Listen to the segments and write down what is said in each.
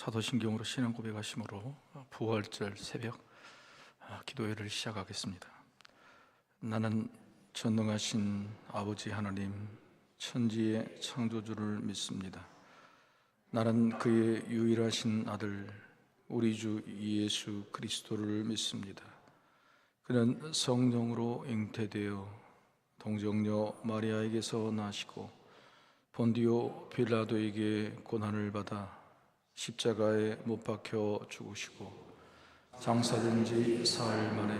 사도신경으로 신앙 고백하심으로 부활절 새벽 기도회를 시작하겠습니다. 나는 전능하신 아버지 하나님, 천지의 창조주를 믿습니다. 나는 그의 유일하신 아들 우리 주 예수 그리스도를 믿습니다. 그는 성령으로 잉태되어 동정녀 마리아에게서 나시고 본디오 빌라도에게 고난을 받아 십자가에 못 박혀 죽으시고 장사된 지 사흘 만에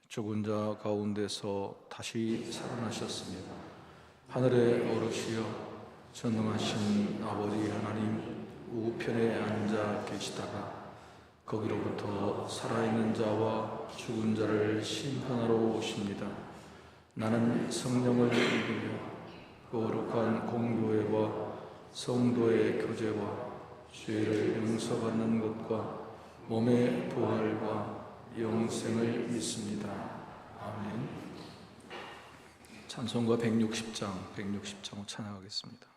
죽은 자 가운데서 다시 살아나셨으며 하늘에 오르시어 전능하신 아버지 하나님 우편에 앉아 계시다가 거기로부터 살아있는 자와 죽은 자를 심판하러 오십니다. 나는 성령을 믿으며 거룩한 공교회와 성도의 교제와 죄를 용서받는 것과 몸의 부활과 영생을 믿습니다. 아멘. 찬송가 160장 찬양하겠습니다.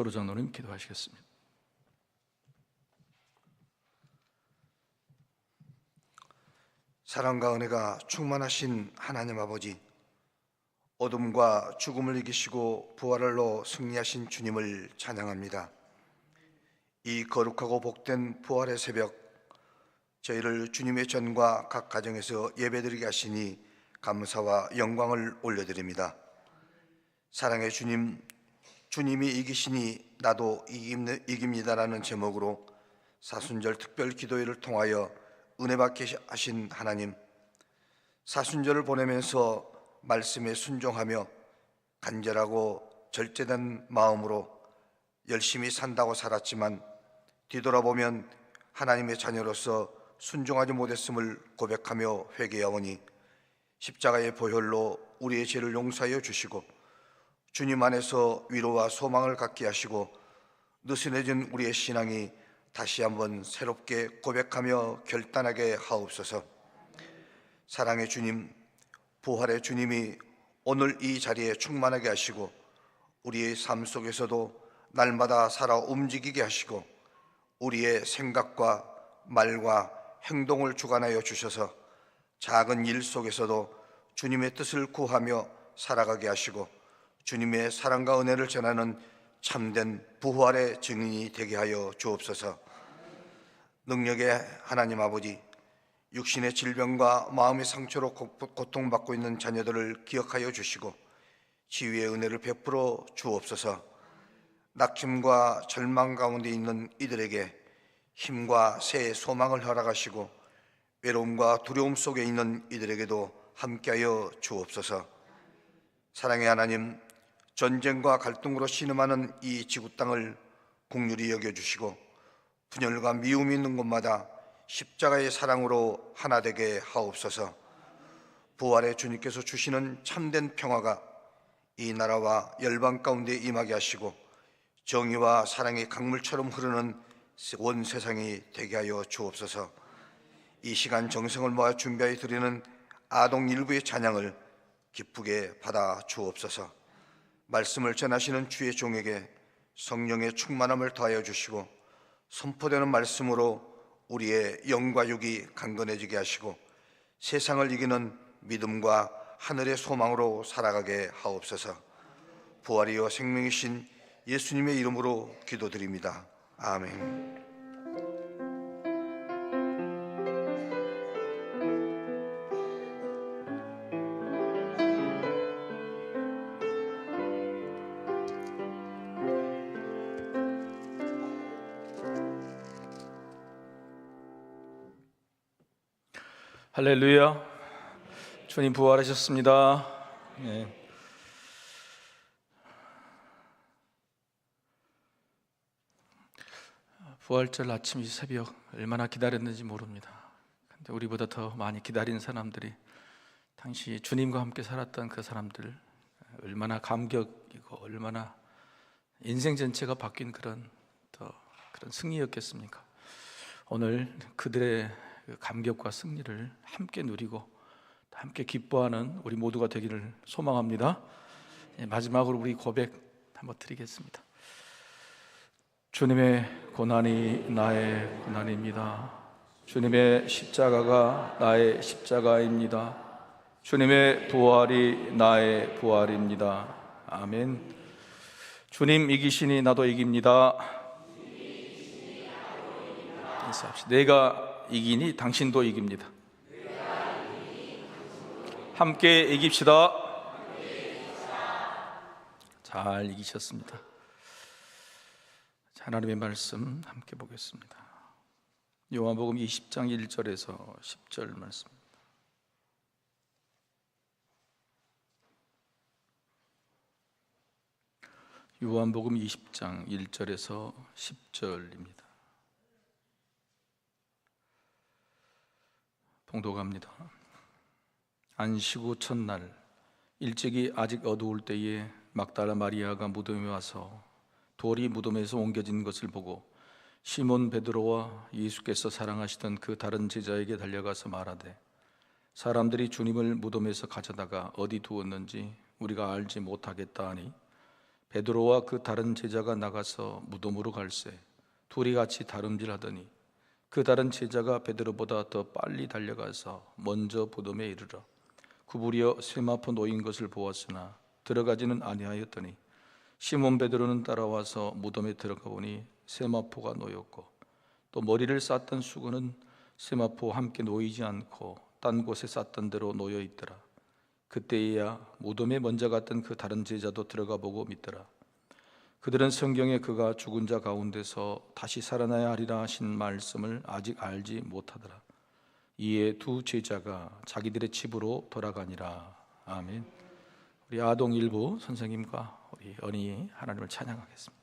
주초로 장로님 기도하시겠습니다. 사랑과 은혜가 충만하신 하나님 아버지, 어둠과 죽음을 이기시고 부활로 승리하신 주님을 찬양합니다. 이 거룩하고 복된 부활의 새벽, 저희를 주님의 전과 각 가정에서 예배드리게 하시니 감사와 영광을 올려드립니다. 사랑의 주님, 주님이 이기시니 나도 이깁니다라는 제목으로 사순절 특별 기도회를 통하여 은혜 받게 하신 하나님, 사순절을 보내면서 말씀에 순종하며 간절하고 절제된 마음으로 열심히 산다고 살았지만 뒤돌아보면 하나님의 자녀로서 순종하지 못했음을 고백하며 회개하오니 십자가의 보혈로 우리의 죄를 용서하여 주시고 주님 안에서 위로와 소망을 갖게 하시고 느슨해진 우리의 신앙이 다시 한번 새롭게 고백하며 결단하게 하옵소서. 사랑의 주님, 부활의 주님이 오늘 이 자리에 충만하게 하시고 우리의 삶 속에서도 날마다 살아 움직이게 하시고 우리의 생각과 말과 행동을 주관하여 주셔서 작은 일 속에서도 주님의 뜻을 구하며 살아가게 하시고 주님의 사랑과 은혜를 전하는 참된 부활의 증인이 되게 하여 주옵소서. 능력의 하나님 아버지, 육신의 질병과 마음의 상처로 고통받고 있는 자녀들을 기억하여 주시고 치유의 은혜를 베풀어 주옵소서. 낙심과 절망 가운데 있는 이들에게 힘과 새 소망을 허락하시고 외로움과 두려움 속에 있는 이들에게도 함께하여 주옵소서. 사랑의 하나님, 전쟁과 갈등으로 신음하는 이 지구 땅을 긍휼히 여겨주시고 분열과 미움이 있는 곳마다 십자가의 사랑으로 하나 되게 하옵소서. 부활의 주님께서 주시는 참된 평화가 이 나라와 열방 가운데 임하게 하시고 정의와 사랑이 강물처럼 흐르는 온 세상이 되게 하여 주옵소서. 이 시간 정성을 모아 준비하여 드리는 아동 일부의 찬양을 기쁘게 받아 주옵소서. 말씀을 전하시는 주의 종에게 성령의 충만함을 더하여 주시고 선포되는 말씀으로 우리의 영과 육이 강건해지게 하시고 세상을 이기는 믿음과 하늘의 소망으로 살아가게 하옵소서. 부활이요 생명이신 예수님의 이름으로 기도드립니다. 아멘. 할렐루야. 주님 부활하셨습니다. 네. 부활절 아침 이 새벽 얼마나 기다렸는지 모릅니다. 근데 우리보다 더 많이 기다린 사람들이 당시 주님과 함께 살았던 그 사람들, 얼마나 감격이고 얼마나 인생 전체가 바뀐 그런 승리였겠습니까? 오늘 그들의 그 감격과 승리를 함께 누리고 함께 기뻐하는 우리 모두가 되기를 소망합니다. 마지막으로 우리 고백 한번 드리겠습니다. 주님의 고난이 나의 고난입니다. 주님의 십자가가 나의 십자가입니다. 주님의 부활이 나의 부활입니다. 아멘. 주님 이기시니 나도 이깁니다. 인사합시다. 내가 이기니 당신도 이깁니다. 함께 이깁시다. 잘 이기셨습니다. 하나님의 말씀 함께 보겠습니다. 요한복음 20장 1절에서 10절 말씀입니다. 요한복음 20장 1절에서 10절입니다. 봉독합니다. 안식 후 첫날 일찍이 아직 어두울 때에 막달라 마리아가 무덤에 와서 돌이 무덤에서 옮겨진 것을 보고 시몬 베드로와 예수께서 사랑하시던 그 다른 제자에게 달려가서 말하되 사람들이 주님을 무덤에서 가져다가 어디 두었는지 우리가 알지 못하겠다 하니 베드로와 그 다른 제자가 나가서 무덤으로 갈새 둘이 같이 다름질하더니 그 다른 제자가 베드로보다 더 빨리 달려가서 먼저 무덤에 이르러 구부려 세마포 놓인 것을 보았으나 들어가지는 아니하였더니 시몬 베드로는 따라와서 무덤에 들어가 보니 세마포가 놓였고 또 머리를 쌌던 수건은 세마포와 함께 놓이지 않고 딴 곳에 쌌던 대로 놓여 있더라. 그때에야 무덤에 먼저 갔던 그 다른 제자도 들어가 보고 믿더라. 그들은 성경에 그가 죽은 자 가운데서 다시 살아나야 하리라 하신 말씀을 아직 알지 못하더라. 이에 두 제자가 자기들의 집으로 돌아가니라. 아멘. 우리 아동 일부 선생님과 우리 어린이 하나님을 찬양하겠습니다.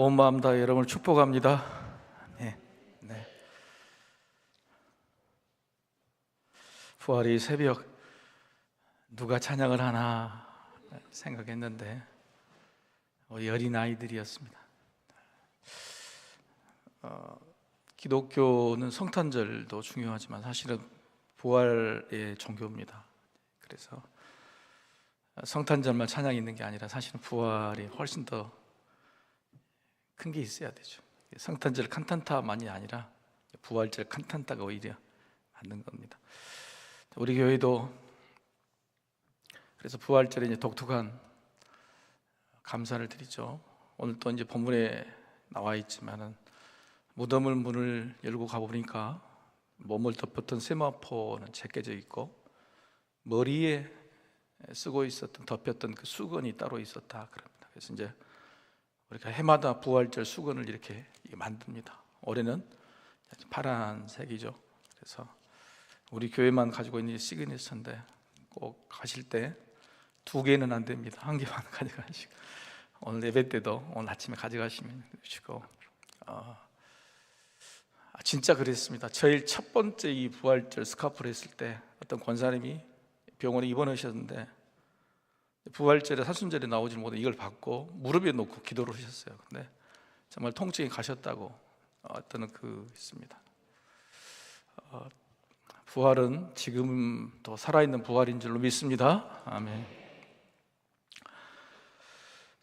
온 마음 다 여러분을 축복합니다. 네. 부활의 새벽 누가 찬양을 하나 생각했는데 우리 어린 아이들이었습니다. 기독교는 성탄절도 중요하지만 사실은 부활의 종교입니다. 그래서 성탄절만 찬양이 있는 게 아니라 사실은 부활이 훨씬 더 큰 게 있어야 되죠. 성탄절 칸탄타만이 아니라 부활절 칸탄타가 오히려 맞는 겁니다. 우리 교회도 그래서 부활절에 이제 독특한 감사를 드리죠. 오늘 또 이제 본문에 나와 있지만은 무덤을 문을 열고 가보니까 몸을 덮었던 세마포는 제껴져 있고 머리에 쓰고 있었던 덮였던 그 수건이 따로 있었다 그럽니다. 그래서 이제 우리가 해마다 부활절 수건을 이렇게 만듭니다. 올해는 파란색이죠. 그래서 우리 교회만 가지고 있는 시그니처인데 꼭 가실 때 2개는 안 됩니다. 1개만 가져가시고 오늘 예배 때도 오늘 아침에 가져가시면 되시고 진짜 그랬습니다. 제일 첫 번째 이 부활절 스카프를 했을 때 어떤 권사님이 병원에 입원하셨는데 부활절에 사순절에 나오지 못해 이걸 받고 무릎에 놓고 기도를 하셨어요. 근데 정말 통증이 가셨다고 어떤 있습니다. 부활은 지금도 살아있는 부활인 줄로 믿습니다. 아멘.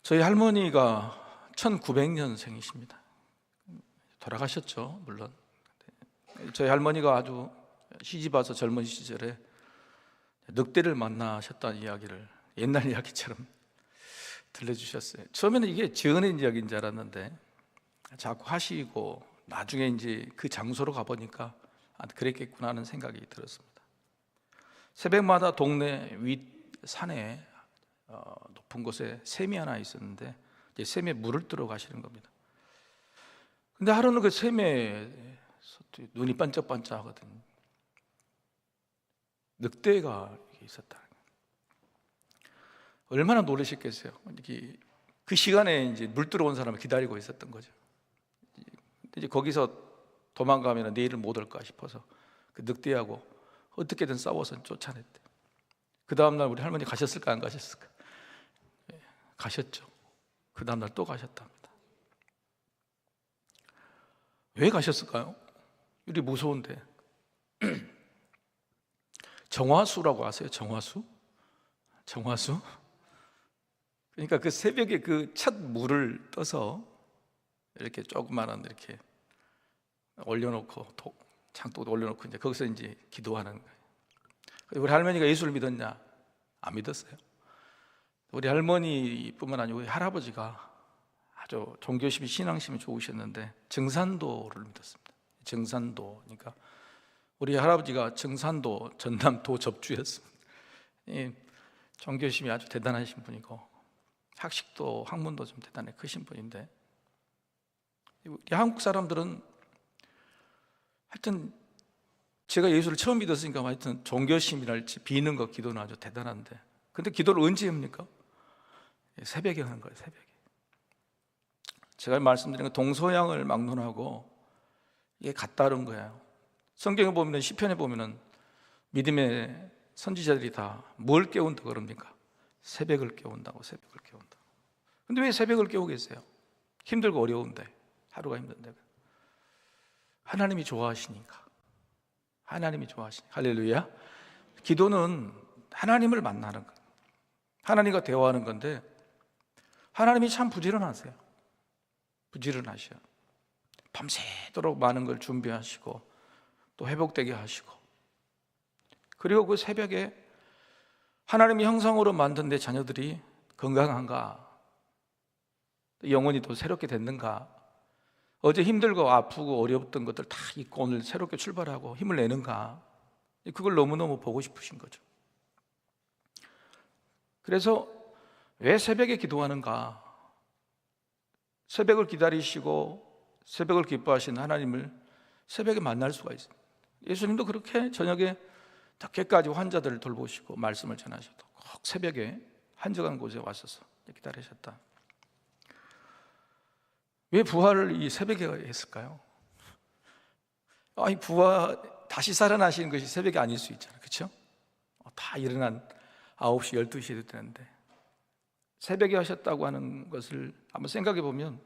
저희 할머니가 1900년생이십니다. 돌아가셨죠, 물론. 저희 할머니가 아주 시집 와서 젊은 시절에 늑대를 만나셨다는 이야기를 옛날 이야기처럼 들려주셨어요. 처음에는 이게 지어낸 이야기인 줄 알았는데 자꾸 하시고 나중에 이제 그 장소로 가보니까 그랬겠구나 하는 생각이 들었습니다. 새벽마다 동네 윗산에 높은 곳에 샘이 하나 있었는데 이제 샘에 물을 뜨러 가시는 겁니다. 근데 하루는 그 샘에 눈이 반짝반짝하거든요. 늑대가 있었다. 얼마나 놀라셨겠어요. 그 시간에 이제 물 들어온 사람을 기다리고 있었던 거죠. 이제 거기서 도망가면 내일은 못 올까 싶어서 그 늑대하고 어떻게든 싸워서 쫓아냈대. 그 다음날 우리 할머니 가셨을까 안 가셨을까? 가셨죠. 그 다음날 또 가셨답니다. 왜 가셨을까요? 우리 무서운데. 정화수라고 아세요? 정화수? 그러니까 그 새벽에 그 첫 물을 떠서 이렇게 조그만한 이렇게 올려놓고 창독도 올려놓고 이제 거기서 이제 기도하는 거예요. 우리 할머니가 예수를 믿었냐? 안 믿었어요. 우리 할머니뿐만 아니고 우리 할아버지가 아주 종교심이 신앙심이 좋으셨는데 정산도를 믿었습니다. 정산도, 그러니까 우리 할아버지가 정산도 전남도 접주였습니다. 종교심이 아주 대단하신 분이고 학식도 학문도 좀 대단히 크신 분인데 우리 한국 사람들은 하여튼 제가 예수를 처음 믿었으니까 하여튼 종교심이랄지 비는 것 기도는 아주 대단한데 근데 기도를 언제 합니까? 새벽에 하는 거예요. 새벽에. 제가 말씀드린 건 동서양을 막론하고 이게 같다는 거예요. 성경에 보면 시편에 보면은 믿음의 선지자들이 다 뭘 깨운다 그럽니까? 새벽을 깨운다고. 새벽을 깨운다. 근데 왜 새벽을 깨우겠어요? 힘들고 어려운데, 하루가 힘든데. 하나님이 좋아하시니까. 할렐루야. 기도는 하나님을 만나는 거예요. 하나님과 대화하는 건데 하나님이 참 부지런하세요. 부지런하셔. 밤새도록 많은 걸 준비하시고 또 회복되게 하시고 그리고 그 새벽에 하나님의 형상으로 만든 내 자녀들이 건강한가? 영혼이 또 새롭게 됐는가? 어제 힘들고 아프고 어려웠던 것들 다 잊고 오늘 새롭게 출발하고 힘을 내는가? 그걸 너무너무 보고 싶으신 거죠. 그래서 왜 새벽에 기도하는가? 새벽을 기다리시고 새벽을 기뻐하시는 하나님을 새벽에 만날 수가 있어요. 예수님도 그렇게 저녁에 늦게까지 환자들을 돌보시고 말씀을 전하셔도 꼭 새벽에 한적한 곳에 왔어서 기다리셨다. 왜 부활을 이 새벽에 했을까요? 아니, 다시 살아나시는 것이 새벽이 아닐 수 있잖아요. 그렇죠? 다 일어난 9시, 12시 해도 되는데 새벽에 하셨다고 하는 것을 한번 생각해 보면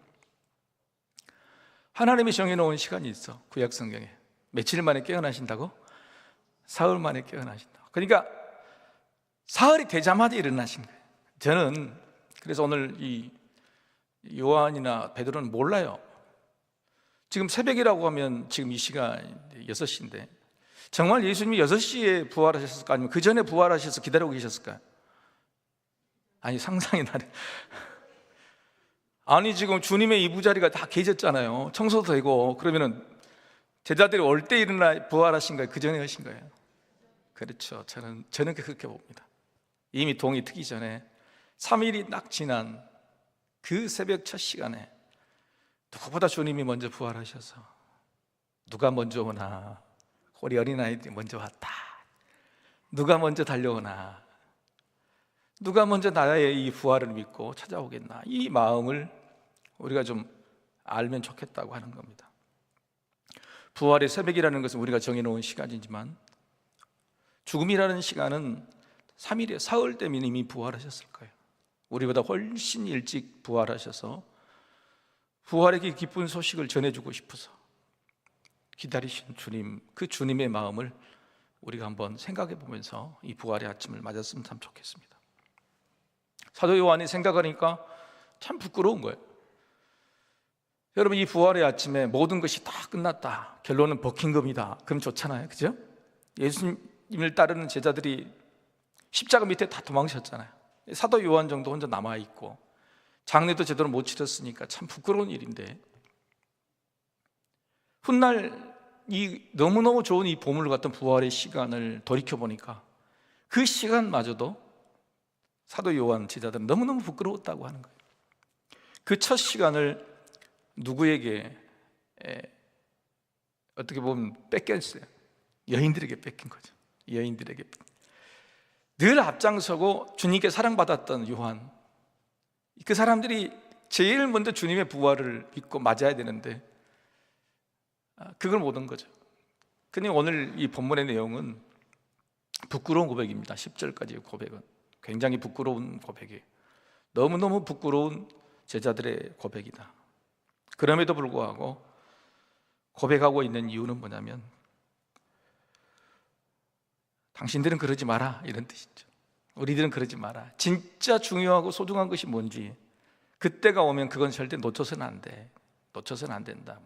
하나님이 정해놓은 시간이 있어. 구약 성경에 며칠 만에 깨어나신다고? 사흘 만에 깨어나신다고. 그러니까 사흘이 되자마자 일어나신 거예요. 저는 그래서 오늘 이 요한이나 베드로는 몰라요. 지금 새벽이라고 하면 지금 이 시간 6시인데 정말 예수님이 6시에 부활하셨을까? 아니면 그 전에 부활하셔서 기다리고 계셨을까요? 아니, 상상이 나네. 아니, 지금 주님의 이부자리가 다 계셨잖아요. 청소도 되고. 그러면은 제자들이 올 때 일어나 부활하신 거예요? 그 전에 하신 거예요? 그렇죠. 저는 그렇게 봅니다. 이미 동이 트기 전에 3일이 딱 지난 그 새벽 첫 시간에 누구보다 주님이 먼저 부활하셔서 누가 먼저 오나, 우리 어린아이들이 먼저 왔다. 누가 먼저 달려오나, 누가 먼저 나의 이 부활을 믿고 찾아오겠나, 이 마음을 우리가 좀 알면 좋겠다고 하는 겁니다. 부활의 새벽이라는 것은 우리가 정해놓은 시간이지만 죽음이라는 시간은 3일에 사흘 때면 이미 부활하셨을 거예요. 우리보다 훨씬 일찍 부활하셔서 부활의 그 기쁜 소식을 전해주고 싶어서 기다리신 주님, 그 주님의 마음을 우리가 한번 생각해 보면서 이 부활의 아침을 맞았으면 참 좋겠습니다. 사도 요한이 생각하니까 참 부끄러운 거예요. 여러분, 이 부활의 아침에 모든 것이 다 끝났다, 결론은 버킹엄이다, 그럼 좋잖아요. 그죠? 예수님을 따르는 제자들이 십자가 밑에 다 도망쳤잖아요. 사도 요한 정도 혼자 남아있고 장례도 제대로 못 치렀으니까 참 부끄러운 일인데, 훗날 이 너무너무 좋은 이 보물 같은 부활의 시간을 돌이켜보니까 그 시간마저도 사도 요한 제자들은 너무너무 부끄러웠다고 하는 거예요. 그 첫 시간을 누구에게 어떻게 보면 뺏겼어요. 여인들에게 뺏긴 거죠. 여인들에게. 늘 앞장서고 주님께 사랑받았던 요한, 그 사람들이 제일 먼저 주님의 부활을 믿고 맞아야 되는데 그걸 못 한 거죠. 근데 오늘 이 본문의 내용은 부끄러운 고백입니다. 10절까지의 고백은 굉장히 부끄러운 고백이에요. 너무너무 부끄러운 제자들의 고백이다. 그럼에도 불구하고 고백하고 있는 이유는 뭐냐면 당신들은 그러지 마라, 이런 뜻이죠. 우리들은 그러지 마라. 진짜 중요하고 소중한 것이 뭔지 그때가 오면 그건 절대 놓쳐서는 안 돼. 놓쳐서는 안 된다.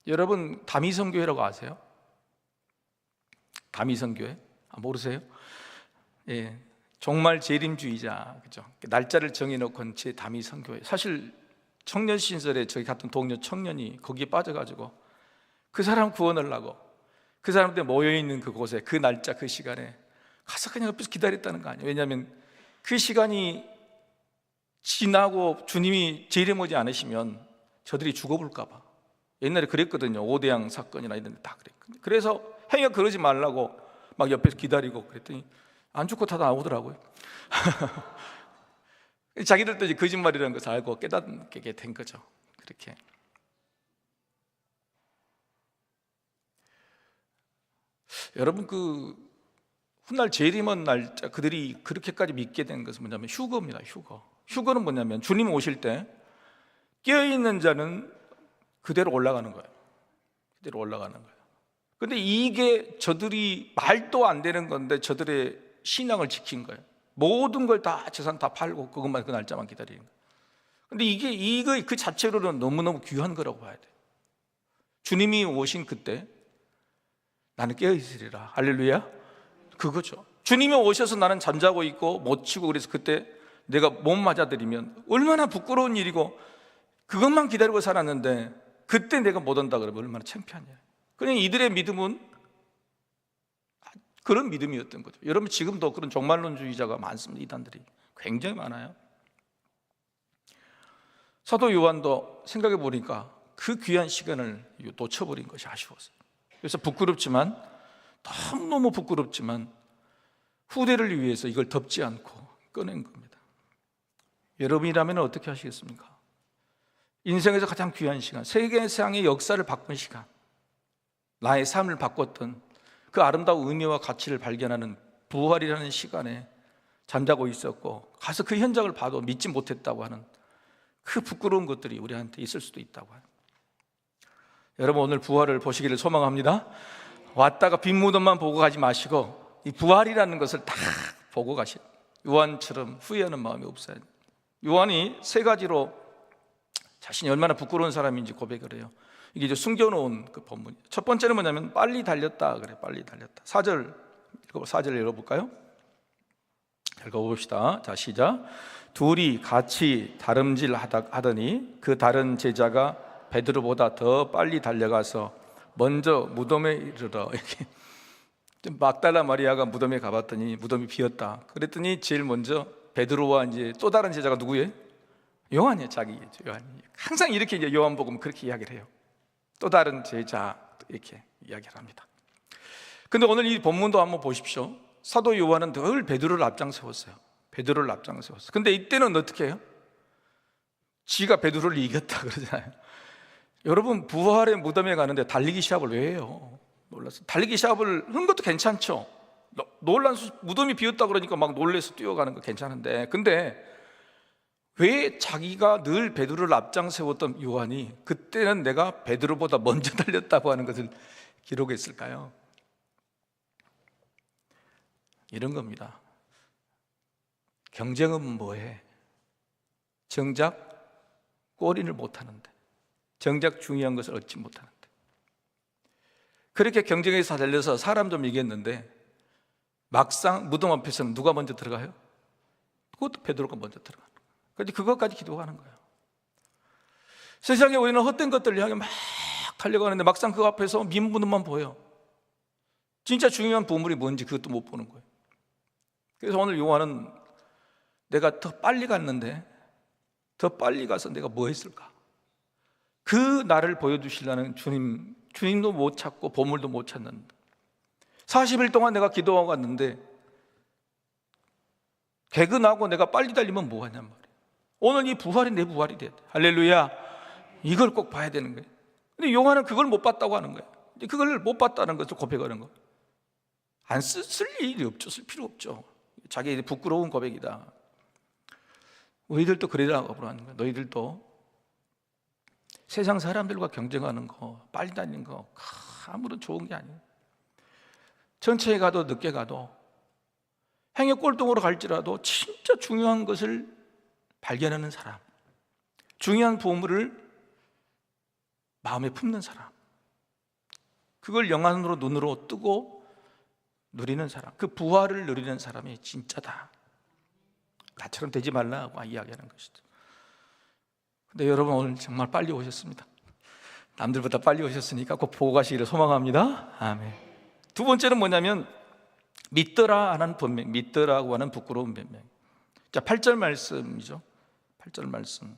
여러분, 다미성교회라고 아세요? 다미성교회? 모르세요? 예, 종말 재림주의자, 그죠? 날짜를 정해놓고 제 다미성교회. 사실 청년 시절에 저희 같은 동료 청년이 거기에 빠져가지고 그 사람 구원하려고 그 사람들 모여있는 그곳에 그 날짜 그 시간에 가서 그냥 옆에서 기다렸다는 거 아니에요. 왜냐하면 그 시간이 지나고 주님이 재림하지 않으시면 저들이 죽어볼까 봐. 옛날에 그랬거든요. 오대양 사건이나 이런 데 다 그랬거든요. 그래서 행여 그러지 말라고 막 옆에서 기다리고 그랬더니 안 죽고 다 나오더라고요. 자기들도 이제 거짓말이라는 것을 알고 깨닫게 된 거죠. 그렇게. 여러분, 그 훗날 재림한 날짜, 그들이 그렇게까지 믿게 된 것은 뭐냐면 휴거입니다. 휴거는 뭐냐면 주님 오실 때 깨어있는 자는 그대로 올라가는 거예요. 그대로 올라가는 거예요. 근데 이게 저들이 말도 안 되는 건데 저들의 신앙을 지킨 거예요. 모든 걸 다 재산 다 팔고 그것만, 그 날짜만 기다리는 거예요. 근데 이거 그 자체로는 너무너무 귀한 거라고 봐야 돼요. 주님이 오신 그때 나는 깨어있으리라. 할렐루야. 그거죠. 주님이 오셔서 나는 잠자고 있고 못 치고 그래서 그때 내가 못 맞아들이면 얼마나 부끄러운 일이고, 그것만 기다리고 살았는데 그때 내가 못 온다 그러면 얼마나 창피하냐. 그냥 이들의 믿음은 그런 믿음이었던 거죠. 여러분, 지금도 그런 종말론주의자가 많습니다. 이단들이 굉장히 많아요. 사도 요한도 생각해 보니까 그 귀한 시간을 놓쳐버린 것이 아쉬웠어요. 그래서 부끄럽지만, 너무 부끄럽지만 후대를 위해서 이걸 덮지 않고 꺼낸 겁니다. 여러분이라면 어떻게 하시겠습니까? 인생에서 가장 귀한 시간, 세계상의 역사를 바꾼 시간, 나의 삶을 바꿨던 그 아름다운 의미와 가치를 발견하는 부활이라는 시간에 잠자고 있었고, 가서 그 현장을 봐도 믿지 못했다고 하는 그 부끄러운 것들이 우리한테 있을 수도 있다고 하는. 여러분, 오늘 부활을 보시기를 소망합니다. 왔다가 빈 무덤만 보고 가지 마시고 이 부활이라는 것을 다 보고 가신, 요한처럼 후회하는 마음이 없어야 돼요. 요한이 세 가지로 자신이 얼마나 부끄러운 사람인지 고백을 해요. 이게 이제 숨겨놓은 그 본문이에요. 첫 번째는 뭐냐면 빨리 달렸다 그래. 빨리 달렸다. 4절 읽어볼까요? 읽어봅시다. 자, 시작. 둘이 같이 다름질 하더니 그 다른 제자가 베드로보다 더 빨리 달려가서 먼저 무덤에 이르러, 이렇게 막달라 마리아가 무덤에 가봤더니 무덤이 비었다. 그랬더니 제일 먼저 베드로와 이제 또 다른 제자가 누구예요? 요한이에요. 자기겠죠. 요한이. 항상 이렇게 이제 요한복음 그렇게 이야기를 해요. 또 다른 제자, 이렇게 이야기를 합니다. 근데 오늘 이 본문도 한번 보십시오. 사도 요한은 늘 베드로를 앞장세웠어요. 베드로를 앞장세웠어요. 근데 이때는 어떻게 해요? 지가 베드로를 이겼다 그러잖아요. 여러분, 부활의 무덤에 가는데 달리기 시합을 왜 해요? 몰랐어요. 달리기 시합을 하는 것도 괜찮죠. 무덤이 비었다 그러니까 막 놀래서 뛰어가는 거 괜찮은데, 근데 왜 자기가 늘 베드로를 앞장세웠던 요한이 그때는 내가 베드로보다 먼저 달렸다고 하는 것을 기록했을까요? 이런 겁니다. 경쟁은 뭐해? 정작 골인을 못하는데, 정작 중요한 것을 얻지 못하는데, 그렇게 경쟁에서 달려서 사람 좀 이겼는데 막상 무덤 앞에서는 누가 먼저 들어가요? 그것도 베드로가 먼저 들어가는 거예요. 그런데 그것까지 기도하는 거예요. 세상에 우리는 헛된 것들을 향해 막 달려가는데 막상 그 앞에서 민무덤만 보여. 진짜 중요한 보물이 뭔지 그것도 못 보는 거예요. 그래서 오늘 요한은 내가 더 빨리 갔는데 더 빨리 가서 내가 뭐 했을까? 그 나를 보여주시려는 주님도 못 찾고 보물도 못 찾는 40일 동안 내가 기도하고 갔는데 개근하고 내가 빨리 달리면 뭐 하냔 말이에요. 오늘 이 부활이 내 부활이 돼. 할렐루야. 이걸 꼭 봐야 되는 거예요. 근데 요한은 그걸 못 봤다고 하는 거예요. 그걸 못 봤다는 것을 고백하는 거예요. 안 쓸 일이 없죠. 쓸 필요 없죠. 자기 부끄러운 고백이다. 너희들도 그러라고 하는 거예요. 너희들도 세상 사람들과 경쟁하는 거, 빨리 다니는 거 아무런 좋은 게 아니에요. 천천히 가도 늦게 가도 행여 꼴등으로 갈지라도 진짜 중요한 것을 발견하는 사람, 중요한 보물을 마음에 품는 사람, 그걸 영안으로 눈으로 뜨고 누리는 사람, 그 부활을 누리는 사람이 진짜다. 나처럼 되지 말라고 이야기하는 것이죠. 근데 여러분, 오늘 정말 빨리 오셨습니다. 남들보다 빨리 오셨으니까 꼭 보고 가시기를 소망합니다. 아멘. 두 번째는 뭐냐면 믿더라 하는 변명, 믿더라고 하는 부끄러운 변명. 자, 8절 말씀이죠. 8절 말씀.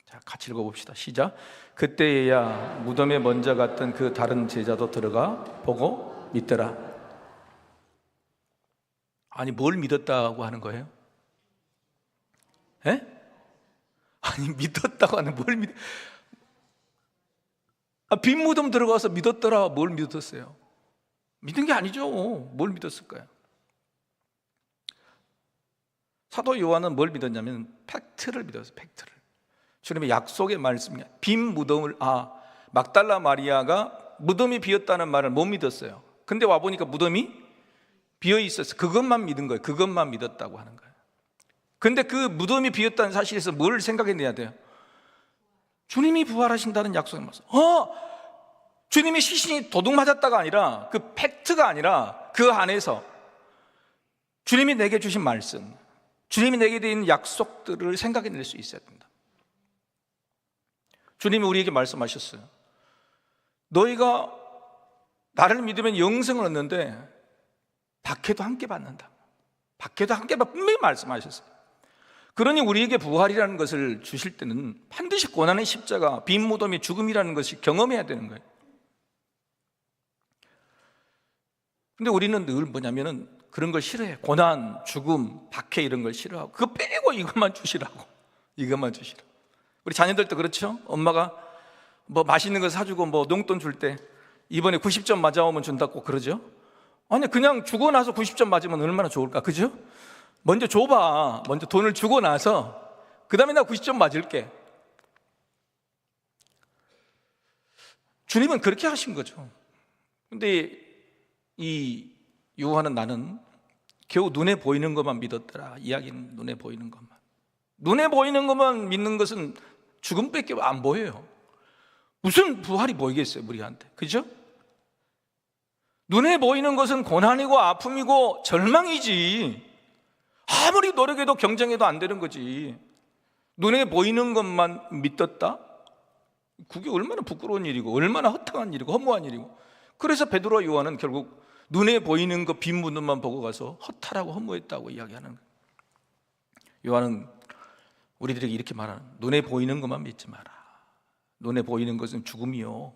자, 같이 읽어봅시다. 시작. 그때야 무덤에 먼저 갔던 그 다른 제자도 들어가 보고 믿더라. 아니, 뭘 믿었다고 하는 거예요? 에? 아니, 믿었다고 하는 뭘 빈 무덤 들어가서 믿었더라. 뭘 믿었어요? 믿은 게 아니죠. 뭘 믿었을까요? 사도 요한은 뭘 믿었냐면 팩트를 믿었어요. 팩트를. 주님의 약속의 말씀이야. 빈 무덤을, 막달라 마리아가 무덤이 비었다는 말을 못 믿었어요. 근데 와보니까 무덤이 비어 있었어요. 그것만 믿은 거예요. 그것만 믿었다고 하는 거예요. 근데 그 무덤이 비었다는 사실에서 뭘 생각해내야 돼요? 주님이 부활하신다는 약속의 말씀. 주님의 시신이 도둑 맞았다가 아니라, 그 팩트가 아니라 그 안에서 주님이 내게 주신 말씀, 주님이 내게 드린 약속들을 생각해낼 수 있어야 된다. 주님이 우리에게 말씀하셨어요. 너희가 나를 믿으면 영생을 얻는데 박해도 함께 받는다. 박해도 함께 받는다. 분명히 말씀하셨어요. 그러니 우리에게 부활이라는 것을 주실 때는 반드시 고난의 십자가, 빈 무덤의 죽음이라는 것이 경험해야 되는 거예요. 근데 우리는 늘 뭐냐면은 그런 걸 싫어해. 고난, 죽음, 박해 이런 걸 싫어하고 그거 빼고 빼고 이것만 주시라고. 이것만 주시라고. 우리 자녀들도 그렇죠? 엄마가 뭐 맛있는 거 사주고 뭐 용돈 줄 때 이번에 90점 맞아오면 준다고 그러죠? 아니, 그냥 주고 나서 90점 맞으면 얼마나 좋을까, 그죠? 먼저 줘봐. 먼저 돈을 주고 나서 그 다음에 나 90점 맞을게. 주님은 그렇게 하신 거죠. 근데 이 요한은 나는 겨우 눈에 보이는 것만 믿었더라. 이야기는 눈에 보이는 것만. 눈에 보이는 것만 믿는 것은 죽음밖에 안 보여요. 무슨 부활이 보이겠어요, 우리한테, 그죠? 눈에 보이는 것은 고난이고 아픔이고 절망이지. 아무리 노력해도 경쟁해도 안 되는 거지. 눈에 보이는 것만 믿었다? 그게 얼마나 부끄러운 일이고 얼마나 허탕한 일이고 허무한 일이고. 그래서 베드로와 요한은 결국 눈에 보이는 거 빈 문만 보고 가서 허탈하고 허무했다고 이야기하는 거예요. 요한은 우리들에게 이렇게 말하는, 눈에 보이는 것만 믿지 마라. 눈에 보이는 것은 죽음이요,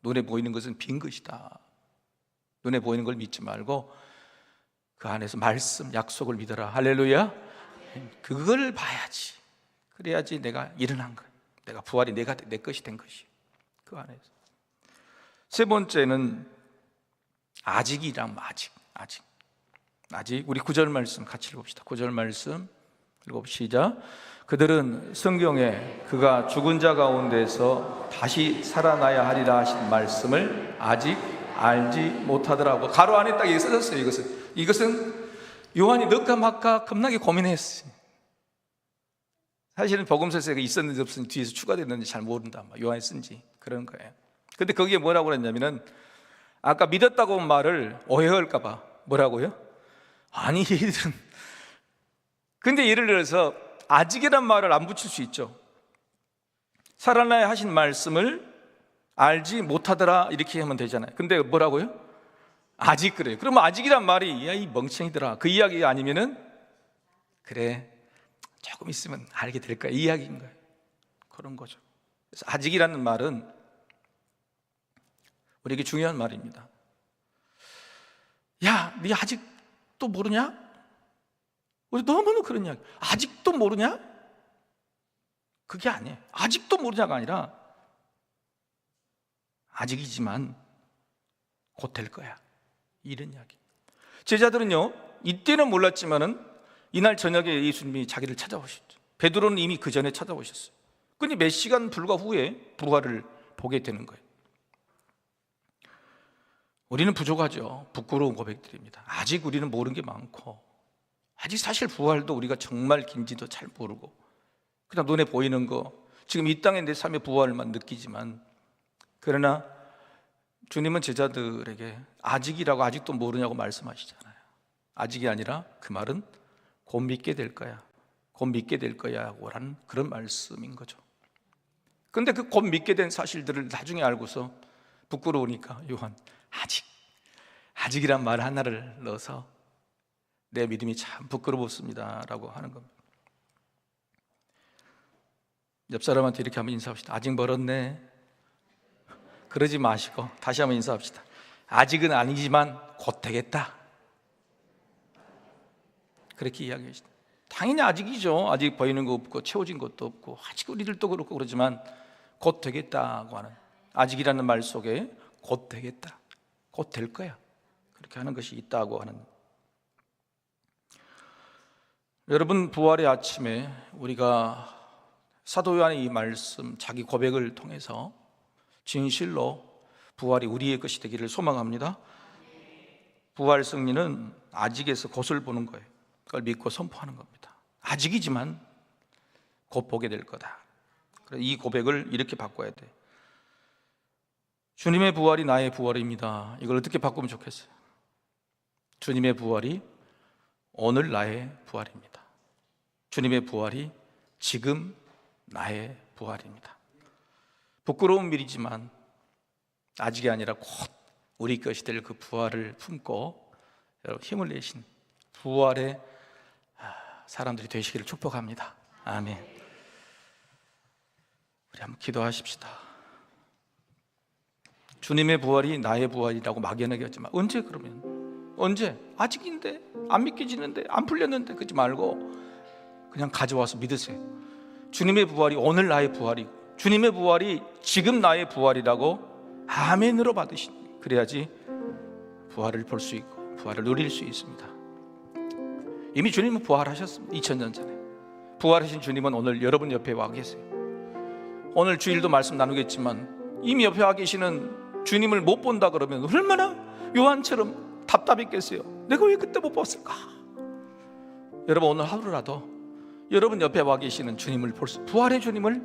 눈에 보이는 것은 빈 것이다. 눈에 보이는 걸 믿지 말고 그 안에서 말씀, 약속을 믿어라. 할렐루야. 그걸 봐야지. 그래야지 내가 일어난 거예요. 내가 부활이 내 것이 된 것이 그 안에서. 세 번째는 아직이란, 아직. 우리 9절 말씀 같이 읽읍시다. 9절 말씀 읽읍시다. 그들은 성경에 그가 죽은 자 가운데서 다시 살아나야 하리라 하신 말씀을 아직 알지 못하더라고. 가로 안에 딱 이게 써졌어요. 이것은 요한이 넣을까 말까 겁나게 고민했어요. 사실은 복음서에 있었는지 없었는지 뒤에서 추가됐는지 잘 모른다. 요한이 쓴지 그런 거예요. 근데 거기에 뭐라고 그랬냐면은 아까 믿었다고 한 말을 오해할까 봐 뭐라고요? 아니, 얘들은 근데 예를 들어서 아직이란 말을 안 붙일 수 있죠. 살아나야 하신 말씀을 알지 못하더라 이렇게 하면 되잖아요. 근데 뭐라고요? 아직. 그래요. 그러면 아직이란 말이 야, 이 멍청이들아, 그 이야기 아니면은 그래 조금 있으면 알게 될 거야, 이 이야기인 거예요. 그런 거죠. 그래서 아직이라는 말은 우리에게 중요한 말입니다. 야, 네 아직도 모르냐? 우리 너무너무 그런 이야기. 아직도 모르냐? 그게 아니에요. 아직도 모르냐가 아니라 아직이지만 곧 될 거야, 이런 이야기. 제자들은요, 이때는 몰랐지만은 이날 저녁에 예수님이 자기를 찾아오셨죠. 베드로는 이미 그 전에 찾아오셨어요. 근데 몇 시간 불과 후에 부활을 보게 되는 거예요. 우리는 부족하죠. 부끄러운 고백들입니다. 아직 우리는 모르는 게 많고, 아직 사실 부활도 우리가 정말 긴지도 잘 모르고, 그냥 눈에 보이는 거, 지금 이 땅에 내 삶의 부활만 느끼지만, 그러나 주님은 제자들에게 아직이라고, 아직도 모르냐고 말씀하시잖아요. 아직이 아니라 그 말은 곧 믿게 될 거야, 곧 믿게 될 거야 라는 그런 말씀인 거죠. 근데 그 곧 믿게 된 사실들을 나중에 알고서 부끄러우니까 요한 아직이란 말 하나를 넣어서 내 믿음이 참 부끄럽습니다 라고 하는 겁니다. 옆 사람한테 이렇게 한번 인사합시다. 아직 멀었네. 그러지 마시고 다시 한번 인사합시다. 아직은 아니지만 곧 되겠다. 그렇게 이야기하시다. 당연히 아직이죠. 아직 보이는 거 없고 채워진 것도 없고, 아직 우리들도 그렇고 그러지만 곧 되겠다고 하는, 아직이라는 말 속에 곧 되겠다, 곧 될 거야, 그렇게 하는 것이 있다고 하는. 여러분, 부활의 아침에 우리가 사도 요한의 이 말씀, 자기 고백을 통해서 진실로 부활이 우리의 것이 되기를 소망합니다. 부활 승리는 아직에서 곧을 보는 거예요. 그걸 믿고 선포하는 겁니다. 아직이지만 곧 보게 될 거다. 그래서 이 고백을 이렇게 바꿔야 돼. 주님의 부활이 나의 부활입니다. 이걸 어떻게 바꾸면 좋겠어요? 주님의 부활이 오늘 나의 부활입니다. 주님의 부활이 지금 나의 부활입니다. 부끄러운 일이지만 아직이 아니라 곧 우리 것이 될 그 부활을 품고 여러분 힘을 내신 부활의 사람들이 되시기를 축복합니다. 아멘. 우리 한번 기도하십시다. 주님의 부활이 나의 부활이라고 막연하게 하지만 언제, 그러면 언제? 아직인데, 안 믿겨지는데, 안 풀렸는데 그러지 말고 그냥 가져와서 믿으세요. 주님의 부활이 오늘 나의 부활이고 주님의 부활이 지금 나의 부활이라고 아멘으로 받으신, 그래야지 부활을 볼 수 있고 부활을 누릴 수 있습니다. 이미 주님은 부활하셨습니다. 2000년 전에. 부활하신 주님은 오늘 여러분 옆에 와 계세요. 오늘 주일도 말씀 나누겠지만 이미 옆에 와 계시는 주님을 못 본다 그러면 얼마나 요한처럼 답답했겠어요. 내가 왜 그때 못 봤을까? 여러분, 오늘 하루라도 여러분 옆에 와 계시는 주님을 부활의 주님을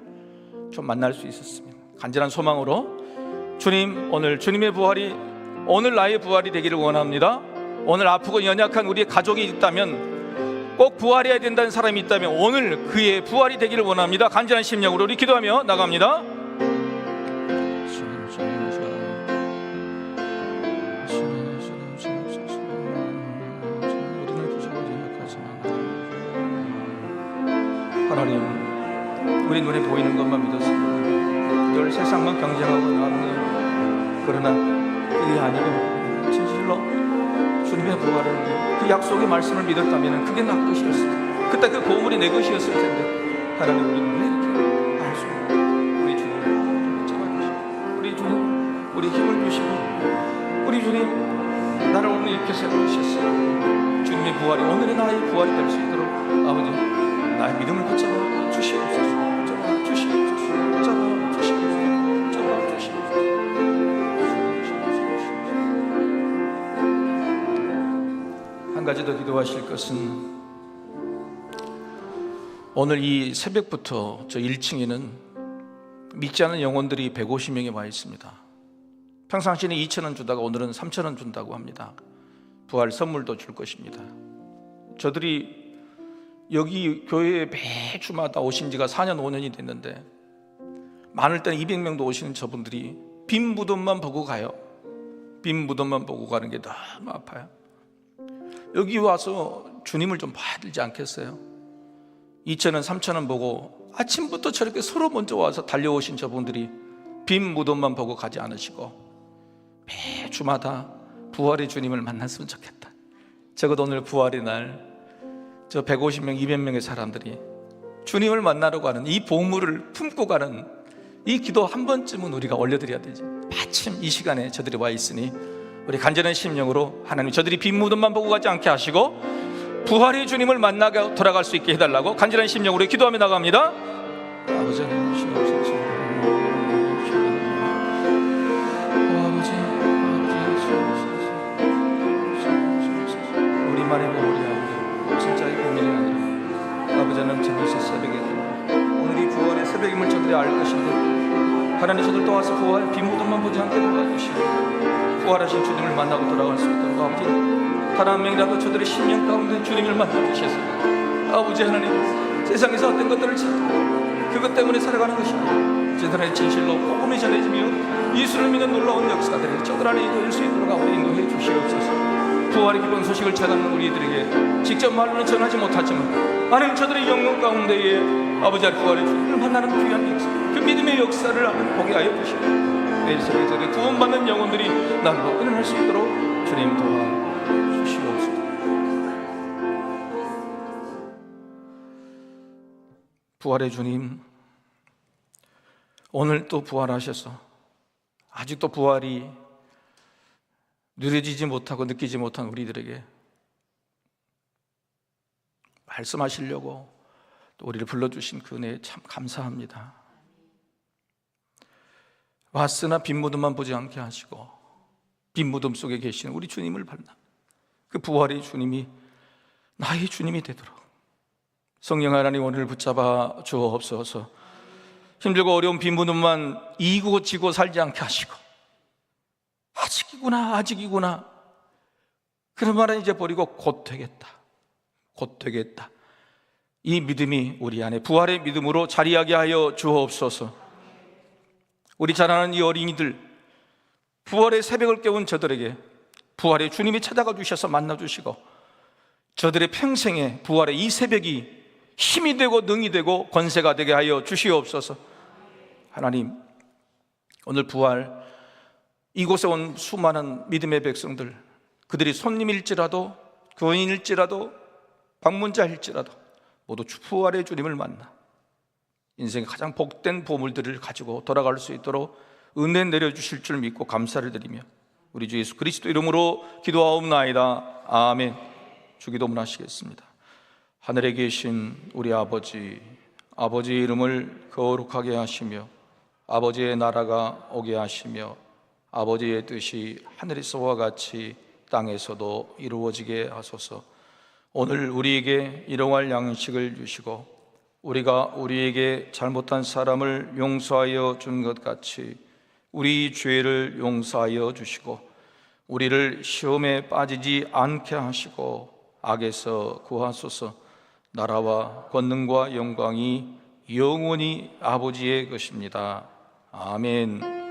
좀 만날 수 있었으면, 간절한 소망으로 주님, 오늘 주님의 부활이 오늘 나의 부활이 되기를 원합니다. 오늘 아프고 연약한 우리의 가족이 있다면, 꼭 부활해야 된다는 사람이 있다면 오늘 그의 부활이 되기를 원합니다. 간절한 심령으로 우리 기도하며 나갑니다. 하나님, 우리 눈에 보이는 것만 믿었습니다. 늘 세상만 경쟁하고 나왔네요. 그러나 그게 아니고 진실로 주님의 부활을, 그 약속의 말씀을 믿었다면 그게 나 것이었습니다. 그때 그 보물이 내 것이었을 텐데, 하나님, 우리는 왜 이렇게 알 수 없는 우리 주님을 잡아주시고, 우리 주님, 우리 힘을 주시고, 우리 주님, 나를 오늘 이렇게 세워주셨어요. 주님의 부활이 오늘의 나의 부활이 될 수 있도록 아버지, 나의 믿음을 붙잡아 주시옵소서. 붙잡아 주시옵소서. 붙잡아 주시옵소서. 붙잡아 주시옵소서. 한 가지 더 기도하실 것은, 오늘 이 새벽부터 저 1층에는 믿지 않는 영혼들이 150명이 와 있습니다. 평상시에는 2,000원 주다가 오늘은 3,000원 준다고 합니다. 부활 선물도 줄 것입니다. 저들이 여기 교회에 매주마다 오신 지가 4년 5년이 됐는데, 많을 때는 200명도 오시는 저분들이 빈 무덤만 보고 가요. 빈 무덤만 보고 가는 게 너무 아파요. 여기 와서 주님을 좀 봐야 되지 않겠어요? 2,000원 3,000원 보고 아침부터 저렇게 서로 먼저 와서 달려오신 저분들이 빈 무덤만 보고 가지 않으시고 매주마다 부활의 주님을 만났으면 좋겠다. 적어도 오늘 부활의 날 저 150명 200명의 사람들이 주님을 만나러 가는 이 보물을 품고 가는 이 기도 한 번쯤은 우리가 올려드려야 되지. 마침 이 시간에 저들이 와 있으니 우리 간절한 심령으로 하나님, 저들이 빈 무덤만 보고 가지 않게 하시고 부활의 주님을 만나게 돌아갈 수 있게 해달라고 간절한 심령으로 기도하며 나갑니다. 아버지 하나님, 주옵소서. 우리만의 보물이 아니라 진짜의 보물이 아니라 아버지 하나님, 저녁 새벽에 오늘 이 부활의 새벽임을 저들이 알 것인데, 하나님, 저들 또 와서 부활 빈 무덤만 보지 않게 도와주시고 부활하신 주님을 만나고 돌아갈 수 있도록 아버지, 단 한 명이라도 저들의 심령 가운데 주님을 만나 주셔서 아버지 하나님, 세상에서 어떤 것들을 찾고 그것 때문에 살아가는 것이고 저들의 진실로 복음이 전해지며 예수를 믿는 놀라운 역사들이 저들 안에 이루어질 수 있도록 아버지 인도해 주시옵소서. 부활의 기쁜 소식을 전하는 우리들에게 직접 말로는 전하지 못하지만 하나님, 저들의 영혼 가운데에 아버지 부활의 주님을 만나는 귀한 역사, 그 믿음의 역사를 하는 보게 하여 주시고 내일 새벽에 저들의 구원받는 영혼들이 날로 일어날 수 있도록 주님 도와주시옵소서. 부활의 주님, 오늘 또 부활하셔서 아직도 부활이 누려지지 못하고 느끼지 못한 우리들에게 말씀하시려고 또 우리를 불러주신 그 은혜에 참 감사합니다. 왔으나 빈 무덤만 보지 않게 하시고 빈 무덤 속에 계시는 우리 주님을 만나 그 부활의 주님이 나의 주님이 되도록 성령 하나님, 오늘 붙잡아 주옵소서. 힘들고 어려운 빈 무덤만 이고 지고 살지 않게 하시고 아직이구나 그런 말은 이제 버리고 곧 되겠다 이 믿음이 우리 안에 부활의 믿음으로 자리하게 하여 주옵소서. 우리 자라는 이 어린이들, 부활의 새벽을 깨운 저들에게 부활의 주님이 찾아가 주셔서 만나주시고 저들의 평생에 부활의 이 새벽이 힘이 되고 능이 되고 권세가 되게 하여 주시옵소서. 하나님, 오늘 부활 이곳에 온 수많은 믿음의 백성들, 그들이 손님일지라도 교인일지라도 방문자일지라도 모두 부활의 주님을 만나 인생의 가장 복된 보물들을 가지고 돌아갈 수 있도록 은혜 내려주실 줄 믿고 감사를 드리며 우리 주 예수 그리스도 이름으로 기도하옵나이다. 아멘. 주기도문 하시겠습니다. 하늘에 계신 우리 아버지, 아버지의 이름을 거룩하게 하시며 아버지의 나라가 오게 하시며 아버지의 뜻이 하늘에서와 같이 땅에서도 이루어지게 하소서. 오늘 우리에게 일용할 양식을 주시고 우리가 우리에게 잘못한 사람을 용서하여 준 것 같이 우리 죄를 용서하여 주시고 우리를 시험에 빠지지 않게 하시고 악에서 구하소서. 나라와 권능과 영광이 영원히 아버지의 것입니다. 아멘.